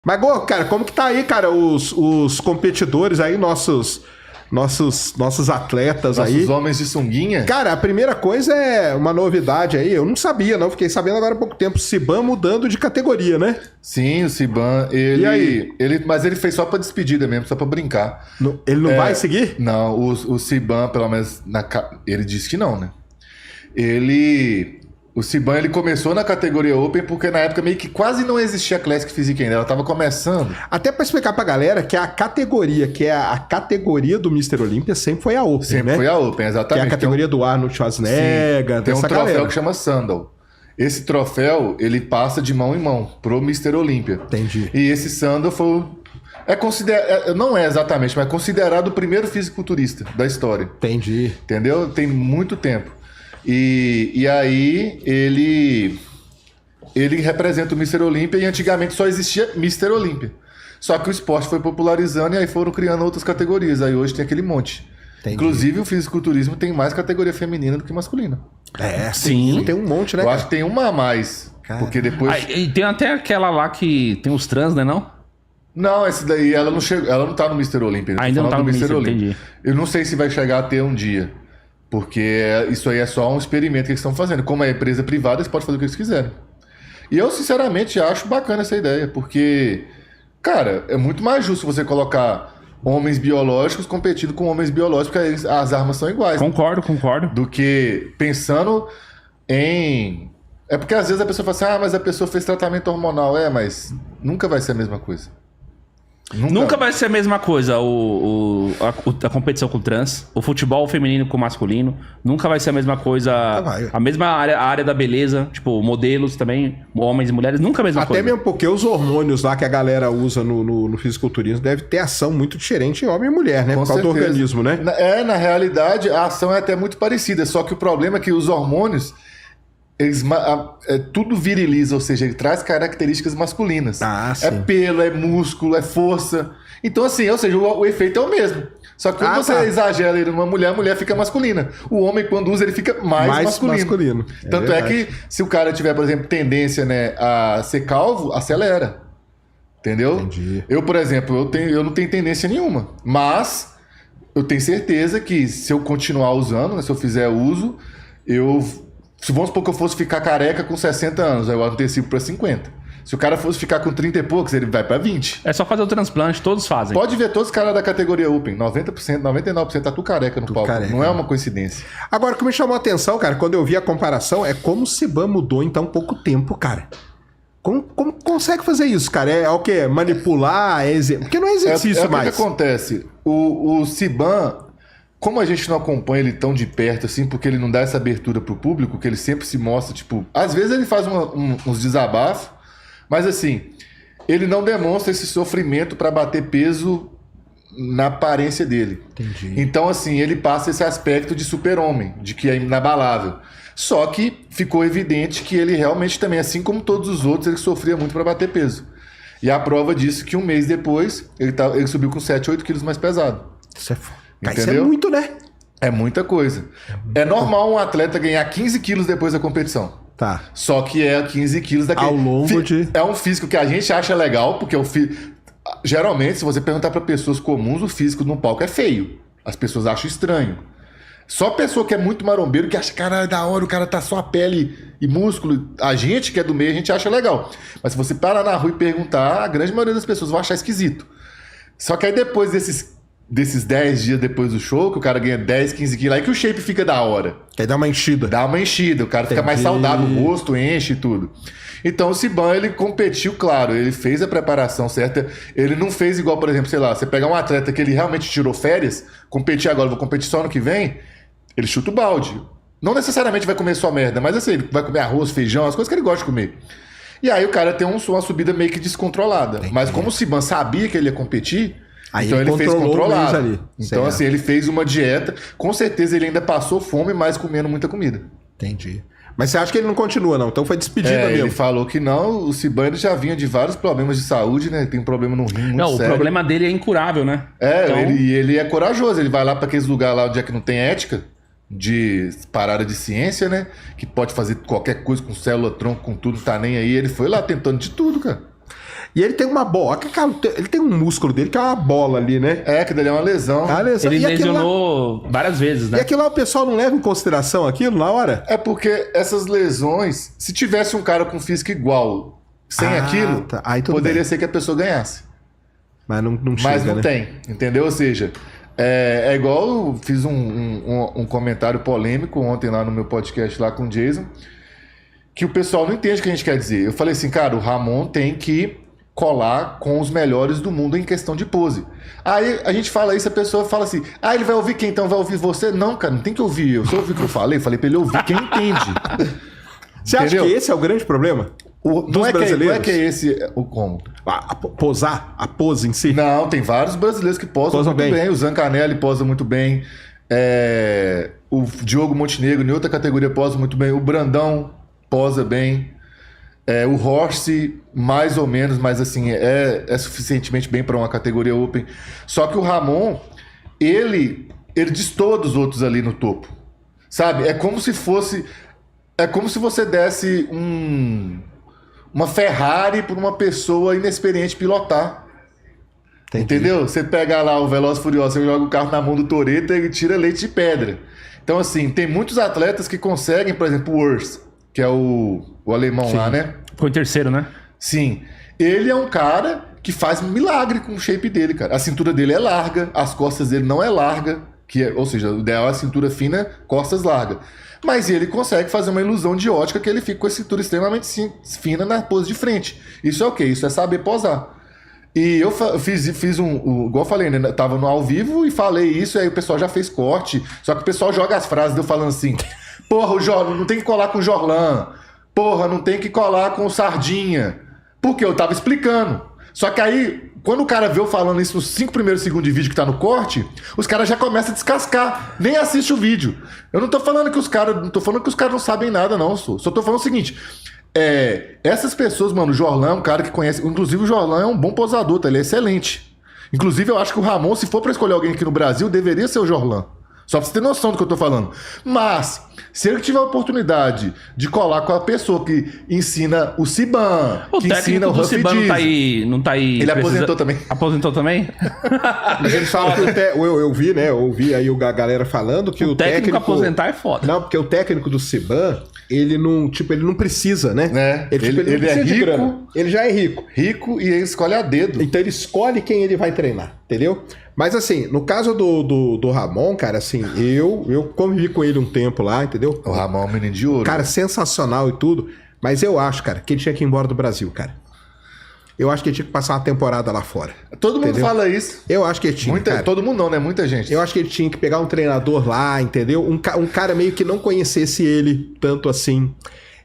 Mas, Gô, cara, como que tá aí, cara, os competidores aí, nossos atletas aí? Nossos homens de sunguinha? Cara, a primeira coisa é uma novidade aí, eu não sabia, não, fiquei sabendo agora há pouco tempo, o Ciban mudando de categoria, né? Sim, o Ciban, E aí? mas ele fez só pra despedida mesmo, só pra brincar. Ele não vai seguir? Não, o Ciban, pelo menos, ele disse que não, né? O Ciban, ele começou na categoria Open porque na época meio que quase não existia a Classic Physique ainda, ela tava começando. Até pra explicar pra galera que a categoria, que é a categoria do Mr. Olympia, sempre foi a Open, Sempre né? foi a Open, exatamente. Que é a categoria do Arnold Schwarzenegger, Tem um dessa troféu galera. que chama Sandal. Esse troféu, ele passa de mão em mão pro Mr. Olympia. Entendi. E esse Sandal foi... não é exatamente, mas é considerado o primeiro fisiculturista da história. Entendi. Entendeu? Tem muito tempo. E aí ele representa o Mr. Olympia e antigamente só existia Mr. Olympia. Só que o esporte foi popularizando e aí foram criando outras categorias. Aí hoje tem aquele monte. Entendi. Inclusive o fisiculturismo tem mais categoria feminina do que masculina. É, Sim. tem um monte, né? Eu cara? acho que tem uma a mais. Cara. Porque depois... Ah, e tem até aquela lá que tem os trans, né, não? Não, esse daí ela não chegou, ela não tá no Mr. Olympia. Ainda não tá no Mr. Olympia. Eu não sei se vai chegar a ter um dia. Porque isso aí é só um experimento que eles estão fazendo. Como é empresa privada, eles podem fazer o que eles quiserem. E eu, sinceramente, acho bacana essa ideia. Porque, cara, é muito mais justo você colocar homens biológicos competindo com homens biológicos, porque aí as armas são iguais. Concordo. Do que pensando em... É porque às vezes a pessoa fala assim, mas a pessoa fez tratamento hormonal. Mas nunca vai ser a mesma coisa. Nunca vai ser a mesma coisa a competição com trans, o futebol feminino com masculino, nunca vai ser a mesma coisa, a mesma área da beleza, tipo, modelos também, homens e mulheres, nunca a mesma coisa. Até mesmo porque os hormônios lá que a galera usa no fisiculturismo deve ter ação muito diferente em homem e mulher, né? Com Por causa do certeza. organismo, né? Na realidade, a ação é até muito parecida, só que o problema é que os hormônios, tudo viriliza, ou seja, ele traz características masculinas. Sim. É pelo, é músculo, é força. Então, assim, ou seja, o efeito é o mesmo. Só que quando você exagera ele numa mulher, a mulher fica masculina. O homem, quando usa, ele fica mais masculino. Tanto é que, se o cara tiver, por exemplo, tendência, né, a ser calvo, acelera. Entendeu? Entendi. Eu, por exemplo, eu não tenho tendência nenhuma. Mas eu tenho certeza que se eu continuar usando, né, se eu fizer uso, se vamos supor que eu fosse ficar careca com 60 anos, aí eu antecipo para 50. Se o cara fosse ficar com 30 e poucos, ele vai para 20. É só fazer o transplante, todos fazem. Pode ver todos os caras da categoria Open, 90%, 99% tá tudo careca no palco. Careca. Não é uma coincidência. Agora, o que me chamou a atenção, cara, quando eu vi a comparação, é como o Ciban mudou em tão pouco tempo, cara. Como consegue fazer isso, cara? É o quê? Manipular? Porque não é exercício mais. O que acontece? O Ciban... Como a gente não acompanha ele tão de perto, assim, porque ele não dá essa abertura pro público, que ele sempre se mostra, tipo... Às vezes ele faz uns desabafos, mas assim, ele não demonstra esse sofrimento para bater peso na aparência dele. Entendi. Então, assim, ele passa esse aspecto de super-homem, de que é inabalável. Só que ficou evidente que ele realmente também, assim como todos os outros, ele sofria muito para bater peso. E a prova disso é que um mês depois, ele subiu com 7, 8 quilos mais pesado. Isso é foda. Cara, Entendeu? isso é muito, né? É muita coisa. É normal um atleta ganhar 15 quilos depois da competição. Tá. Só que é 15 quilos daquele... Ao longo de... É um físico que a gente acha legal, porque geralmente, se você perguntar para pessoas comuns, o físico no palco é feio. As pessoas acham estranho. Só pessoa que é muito marombeiro, que acha, cara, é da hora, o cara tá só a pele e músculo. A gente que é do meio, a gente acha legal. Mas se você parar na rua e perguntar, a grande maioria das pessoas vão achar esquisito. Só que aí depois desses 10 dias depois do show, que o cara ganha 10, 15 quilos, aí que o shape fica da hora. Quer dar uma enchida. Dá uma enchida, o cara fica mais saudável, o rosto enche e tudo. Então o Ciban, ele competiu, claro, ele fez a preparação certa, ele não fez igual, por exemplo, sei lá, você pegar um atleta que ele realmente tirou férias, competir agora, vou competir só no que vem, ele chuta o balde. Não necessariamente vai comer só merda, mas assim, ele vai comer arroz, feijão, as coisas que ele gosta de comer. E aí o cara tem uma subida meio que descontrolada. Entendi. Mas como o Ciban sabia que ele ia competir, aí então ele fez controlado. Ali. Então, assim, ele fez uma dieta. Com certeza ele ainda passou fome, mas comendo muita comida. Entendi. Mas você acha que ele não continua, não? Então foi despedida mesmo. Ele falou que não. O Ciban ele já vinha de vários problemas de saúde, né? Ele tem um problema no rim muito sério. O problema dele é incurável, né? Então... ele é corajoso. Ele vai lá para aqueles lugares lá onde é que não tem ética, de parada de ciência, né? Que pode fazer qualquer coisa com célula, tronco, com tudo, tá nem aí. Ele foi lá tentando de tudo, cara. E ele tem uma bola. Ele tem um músculo dele que é uma bola ali, né? Que dele é uma lesão. Ele lesionou várias vezes, né? E aquilo lá o pessoal não leva em consideração aquilo na hora? É porque essas lesões, se tivesse um cara com físico igual, sem aquilo, poderia ser que a pessoa ganhasse. Mas não chega, Mas não né? tem, entendeu? Ou seja, é igual eu fiz um comentário polêmico ontem lá no meu podcast lá com o Jason, que o pessoal não entende o que a gente quer dizer. Eu falei assim, cara, o Ramon tem que colar com os melhores do mundo em questão de pose. Aí a gente fala isso, a pessoa fala assim, ele vai ouvir quem? Então vai ouvir você? Não, cara, não tem que ouvir eu. Só ouvir o que eu falei pra ele ouvir quem entende. Você acha que esse é o grande problema? Não é que é esse o como? Posar? A pose em si? Não, tem vários brasileiros que posam muito bem. O Zancanelli posa muito bem. O Diogo Montenegro, em outra categoria, posa muito bem. O Brandão posa bem. O Horst, mais ou menos, mas assim, é suficientemente bem para uma categoria open. Só que o Ramon, ele destoa dos outros ali no topo. Sabe? É como se você desse uma Ferrari para uma pessoa inexperiente pilotar. Entendi. Entendeu? Você pega lá o Veloz Furioso, você joga o carro na mão do Toretto e tira leite de pedra. Então, assim, tem muitos atletas que conseguem, por exemplo, o Urs, que é o alemão lá, né? Foi em terceiro, né? Sim. Ele é um cara que faz milagre com o shape dele, cara. A cintura dele é larga, as costas dele não é larga, ou seja, o ideal é a cintura fina, costas largas. Mas ele consegue fazer uma ilusão de ótica que ele fica com a cintura extremamente fina na pose de frente. Isso é o quê? Isso é saber posar. E eu fiz igual eu falei, né? Tava no ao vivo e falei isso, aí o pessoal já fez corte. Só que o pessoal joga as frases eu falando assim: porra, o Jorlan, não tem que colar com o Jorlan. Porra, não tem que colar com o Sardinha. Porque eu tava explicando. Só que aí, quando o cara vê eu falando isso nos 5 primeiros segundos de vídeo que tá no corte, os caras já começam a descascar. Nem assiste o vídeo. Eu não tô falando que os caras não sabem nada, não. Só tô falando o seguinte. Essas pessoas, mano, o Jorlan é um cara que conhece. Inclusive, o Jorlan é um bom posador, tá? Ele é excelente. Inclusive, eu acho que o Ramon, se for pra escolher alguém aqui no Brasil, deveria ser o Jorlan. Só pra você ter noção do que eu tô falando. Mas, se ele tiver a oportunidade de colar com a pessoa que ensina o Ciban, que ensina o Huff Diesel, não tá aí. Ele aposentou também. Aposentou também? Mas ele fala que eu vi, né? Eu ouvi aí a galera falando que o técnico aposentar é foda. Não, porque o técnico do Ciban, ele não precisa, né? Ele não precisa é rico. Ele já é rico. Rico e ele escolhe a dedo. Então ele escolhe quem ele vai treinar, entendeu? Mas assim, no caso do Ramon, cara, assim, eu convivi com ele um tempo lá, entendeu? O Ramon é um menino de ouro. Cara, sensacional e tudo. Mas eu acho, cara, que ele tinha que ir embora do Brasil, cara. Eu acho que ele tinha que passar uma temporada lá fora. Todo mundo fala isso. Eu acho que ele tinha, cara. Todo mundo não, né? Muita gente. Eu acho que ele tinha que pegar um treinador lá, entendeu? Um cara meio que não conhecesse ele tanto assim.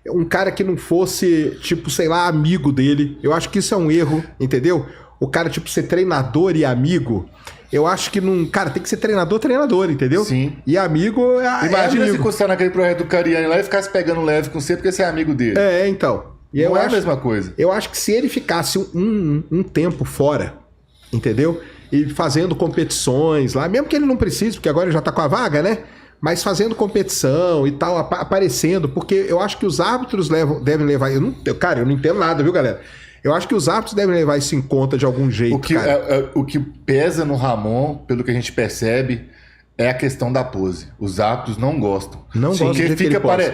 Um cara que não fosse, tipo, sei lá, amigo dele. Eu acho que isso é um erro, entendeu? O cara, tipo, ser treinador e amigo... Eu acho que não... Cara, tem que ser treinador, entendeu? Sim. E amigo Imagina amigo. se custar naquele projeto do Cariani lá e ficasse pegando leve com você porque você é amigo dele. Então. E não é a mesma coisa. Eu acho que se ele ficasse um tempo fora, entendeu? E fazendo competições lá, mesmo que ele não precise, porque agora ele já tá com a vaga, né? Mas fazendo competição e tal, aparecendo, porque eu acho que os árbitros devem levar... Cara, eu não entendo nada, viu, galera? Eu acho que os árbitros devem levar isso em conta de algum jeito, o que pesa no Ramon, pelo que a gente percebe, é a questão da pose. Os árbitros não gostam. Não gostam de que ele posa.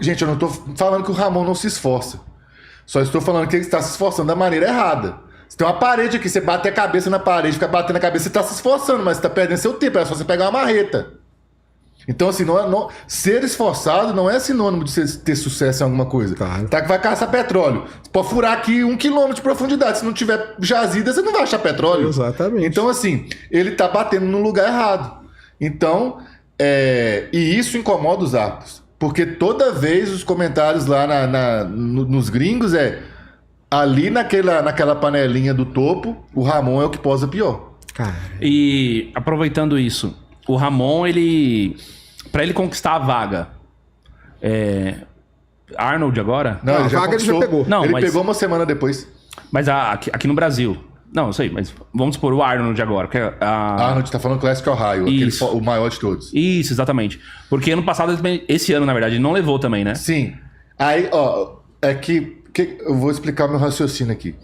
Gente, eu não tô falando que o Ramon não se esforça. Só estou falando que ele está se esforçando da maneira errada. Você tem uma parede aqui, você bate a cabeça na parede, fica batendo a cabeça, você está se esforçando, mas você está perdendo seu tempo. É só você pegar uma marreta. Então, assim, ser esforçado não é sinônimo de você ter sucesso em alguma coisa. Claro. Tá que vai caçar petróleo. Você pode furar aqui 1 quilômetro de profundidade. Se não tiver jazida, você não vai achar petróleo. Exatamente. Então, assim, ele tá batendo no lugar errado. Então, e isso incomoda os árbitros. Porque toda vez os comentários lá nos gringos ali naquela panelinha do topo, o Ramon é o que posa pior. Cara. E aproveitando isso, o Ramon, pra ele conquistar a vaga, Arnold agora? Não, a vaga ele já pegou. Não, ele pegou uma semana depois. Mas aqui no Brasil. Não, eu sei, mas vamos supor o Arnold agora. Que Arnold tá falando Classic Ohio, o maior de todos. Isso, exatamente. Porque ano passado, esse ano, na verdade, ele não levou também, né? Sim. Aí, ó, eu vou explicar o meu raciocínio aqui.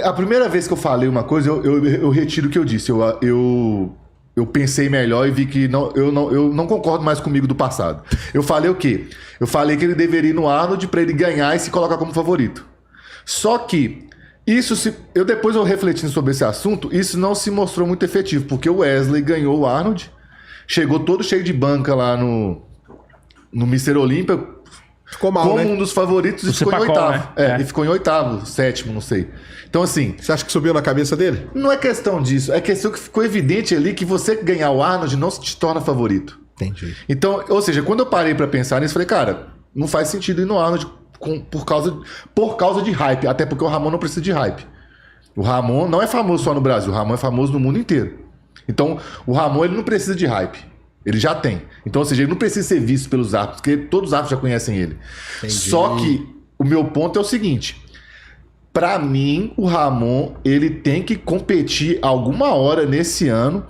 A primeira vez que eu falei uma coisa, eu retiro o que eu disse. Eu pensei melhor e vi que eu não concordo mais comigo do passado. Eu falei o quê? Eu falei que ele deveria ir no Arnold para ele ganhar e se colocar como favorito. Só que depois eu refletindo sobre esse assunto, isso não se mostrou muito efetivo, porque o Wesley ganhou o Arnold, chegou todo cheio de banca lá no Mr. Olímpia, ficou mal, como né? um dos favoritos e ficou em oitavo. Né? E ficou em oitavo, sétimo, não sei. Então, assim... Você acha que subiu na cabeça dele? Não é questão disso. É questão que ficou evidente ali que você ganhar o Arnold não te torna favorito. Entendi. Então, ou seja, quando eu parei pra pensar nisso, falei, cara, não faz sentido ir no Arnold por causa de hype. Até porque o Ramon não precisa de hype. O Ramon não é famoso só no Brasil. O Ramon é famoso no mundo inteiro. Então, o Ramon ele não precisa de hype. Ele já tem. Então, ou seja, ele não precisa ser visto pelos árbitros, porque todos os árbitros já conhecem ele. Entendi. Só que o meu ponto é o seguinte. Pra mim, o Ramon, ele tem que competir alguma hora nesse ano,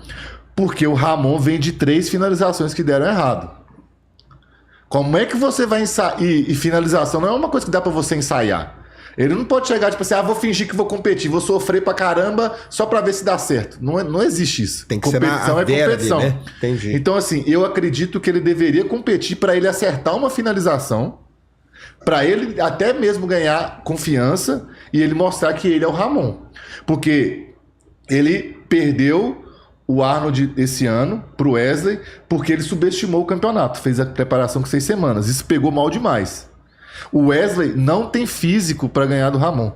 porque o Ramon vem de 3 finalizações que deram errado. Como é que você vai ensaiar? E finalização não é uma coisa que dá pra você ensaiar. Ele não pode chegar tipo assim, vou fingir que vou competir, vou sofrer pra caramba só pra ver se dá certo. Não existe isso. Tem que competição ser na competição. Dele, né? Entendi. Então, assim, eu acredito que ele deveria competir pra ele acertar uma finalização, pra ele até mesmo ganhar confiança e ele mostrar que ele é o Ramon. Porque ele perdeu o Arnold esse ano pro Wesley porque ele subestimou o campeonato. Fez a preparação com 6 semanas. Isso pegou mal demais. O Wesley não tem físico para ganhar do Ramon.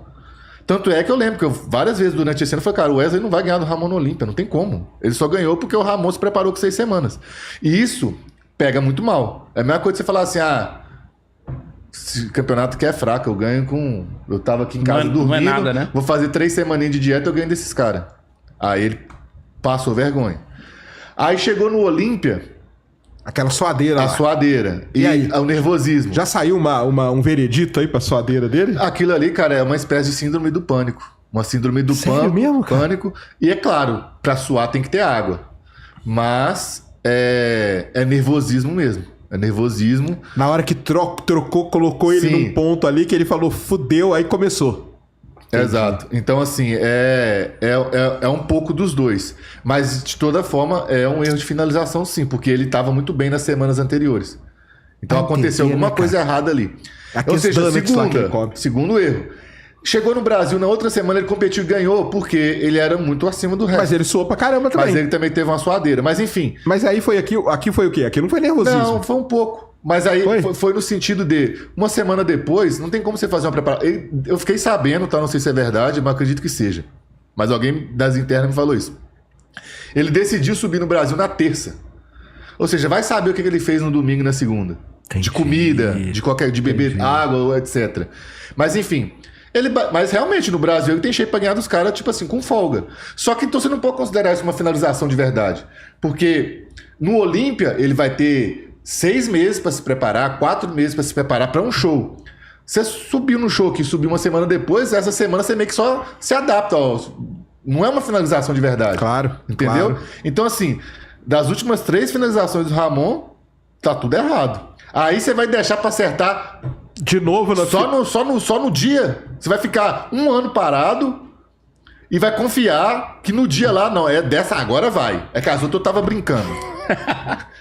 Tanto é que eu lembro que várias vezes durante esse ano eu falei, cara, o Wesley não vai ganhar do Ramon no Olímpia, não tem como. Ele só ganhou porque o Ramon se preparou com 6 semanas. E isso pega muito mal. É a mesma coisa que você falar assim, esse campeonato que é fraco, eu ganho com... Eu tava aqui em casa dormindo, não é nada, né? Vou fazer 3 semaninhas de dieta, eu ganho desses caras. Aí ele passou vergonha. Aí chegou no Olímpia... Aquela suadeira. A suadeira. E aí? O nervosismo. Já saiu um veredito aí pra suadeira dele? Aquilo ali, cara, é uma espécie de síndrome do pânico. Uma síndrome do pânico. E é claro, pra suar tem que ter água. Mas é nervosismo mesmo. É nervosismo. Na hora que trocou, colocou ele num ponto ali que ele falou, fudeu, aí começou. Entendi. Exato. Então, assim, é um pouco dos dois. Mas, de toda forma, é um erro de finalização, sim, porque ele estava muito bem nas semanas anteriores. Então, aconteceu alguma coisa errada ali. Ou seja, segundo erro. Chegou no Brasil, na outra semana ele competiu e ganhou, porque ele era muito acima do resto. Mas ele suou pra caramba também. Mas ele também teve uma suadeira. Mas, enfim... Mas aí foi aqui foi o quê? Aqui não foi nervosismo. Não, foi um pouco. Mas aí foi no sentido de, uma semana depois, não tem como você fazer uma preparação. Eu fiquei sabendo, tá? Não sei se é verdade, mas acredito que seja. Mas alguém das internas me falou isso. Ele decidiu subir no Brasil na terça. Ou seja, vai saber o que ele fez no domingo e na segunda. Entendi. De comida, de beber água, etc. Mas enfim, mas realmente no Brasil ele tem shape pra ganhar dos caras, tipo assim, com folga. Só que então você não pode considerar isso uma finalização de verdade. Porque no Olímpia ele vai ter 6 meses para se preparar, 4 meses para se preparar para um show. Você subiu no show que subiu uma semana depois, essa semana você meio que só se adapta. Não é uma finalização de verdade. Claro. Entendeu? Claro. Então, assim, das últimas 3 finalizações do Ramon, tá tudo errado. Aí você vai deixar para acertar de novo só no dia. Você vai ficar 1 ano parado e vai confiar que no dia lá, não, dessa agora vai. É que as outras eu tava brincando.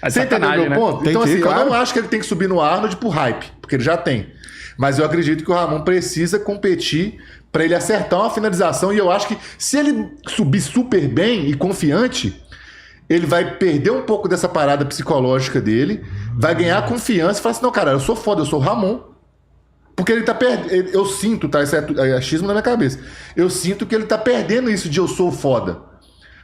Você entendeu meu ponto? Então, assim, claro. Eu não acho que ele tem que subir no Arnold por hype, porque ele já tem. Mas eu acredito que o Ramon precisa competir para ele acertar uma finalização. E eu acho que se ele subir super bem e confiante, ele vai perder um pouco dessa parada psicológica dele, vai ganhar confiança e falar assim, não, cara, eu sou foda, eu sou o Ramon. Porque ele tá perdendo... Eu sinto, tá? Isso é achismo na minha cabeça. Eu sinto que ele tá perdendo isso de eu sou foda.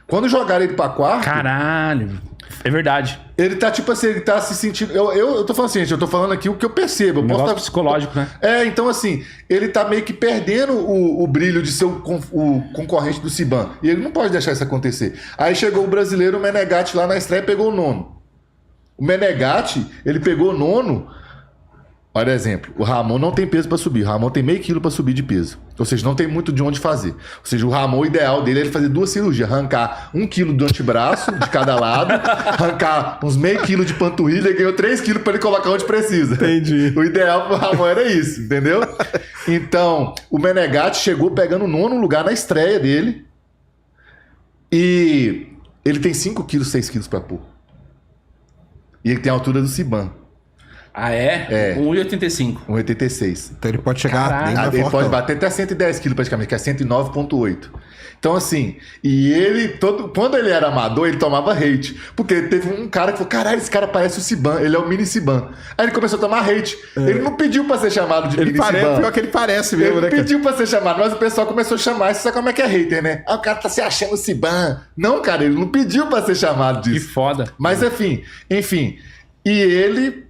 Quando jogaram ele pra quarto... Caralho... É verdade. Ele tá tipo assim, ele tá se sentindo... Eu tô falando assim, gente, eu tô falando aqui o que eu percebo. Um negócio psicológico, né? Então assim, ele tá meio que perdendo o brilho de ser o concorrente do Ciban. E ele não pode deixar isso acontecer. Aí chegou o brasileiro, o Menegatti, lá na estreia e pegou o 9º. O Menegatti, ele pegou o 9º Olha exemplo, o Ramon não tem peso para subir, o Ramon tem meio quilo para subir de peso. Ou seja, não tem muito de onde fazer. Ou seja, o Ramon, o ideal dele é ele fazer 2 cirurgias, arrancar 1 quilo do antebraço de cada lado, arrancar uns meio quilo de panturrilha e ganhou 3 quilos para ele colocar onde precisa. Entendi. O ideal pro Ramon era isso, entendeu? Então, o Menegatti chegou pegando o 9º lugar na estreia dele e ele tem 5 quilos, 6 quilos para pôr. E ele tem a altura do Siban. Ah, é? 1,85. 1,86. Então ele pode chegar bem mais Ele fortão. pode bater até 110 quilos praticamente, que é 109,8. Então, assim, e ele, quando ele era amador, ele tomava hate. Porque teve um cara que falou: caralho, esse cara parece o Siban, ele é o mini Siban. Aí ele começou a tomar hate. Ele não pediu pra ser chamado de mini Siban. Pior que ele parece mesmo, ele né? Ele pediu pra ser chamado, mas o pessoal começou a chamar. Você sabe como é que é hater, né? Ah, o cara tá se achando o Siban. Não, cara, ele não pediu pra ser chamado disso. Que foda. Mas, enfim. E ele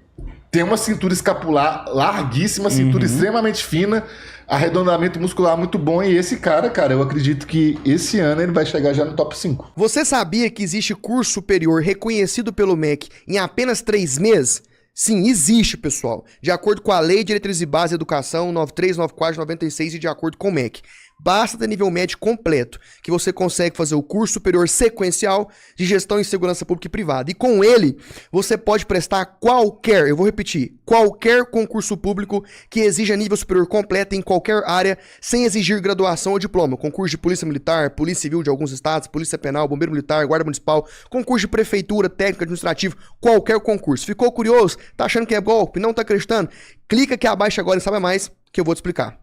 tem uma cintura escapular larguíssima, cintura extremamente fina, arredondamento muscular muito bom. E esse cara, eu acredito que esse ano ele vai chegar já no top 5. Você sabia que existe curso superior reconhecido pelo MEC em apenas 3 meses? Sim, existe, pessoal. De acordo com a Lei de Diretrizes e Bases de Educação 9394/96 e de acordo com o MEC. Basta ter nível médio completo, que você consegue fazer o curso superior sequencial de gestão em segurança pública e privada. E com ele, você pode prestar qualquer, eu vou repetir, qualquer concurso público que exija nível superior completo em qualquer área, sem exigir graduação ou diploma. Concurso de polícia militar, polícia civil de alguns estados, polícia penal, bombeiro militar, guarda municipal, concurso de prefeitura, técnico administrativo, qualquer concurso. Ficou curioso? Tá achando que é golpe? Não tá acreditando? Clica aqui abaixo agora e sabe mais que eu vou te explicar.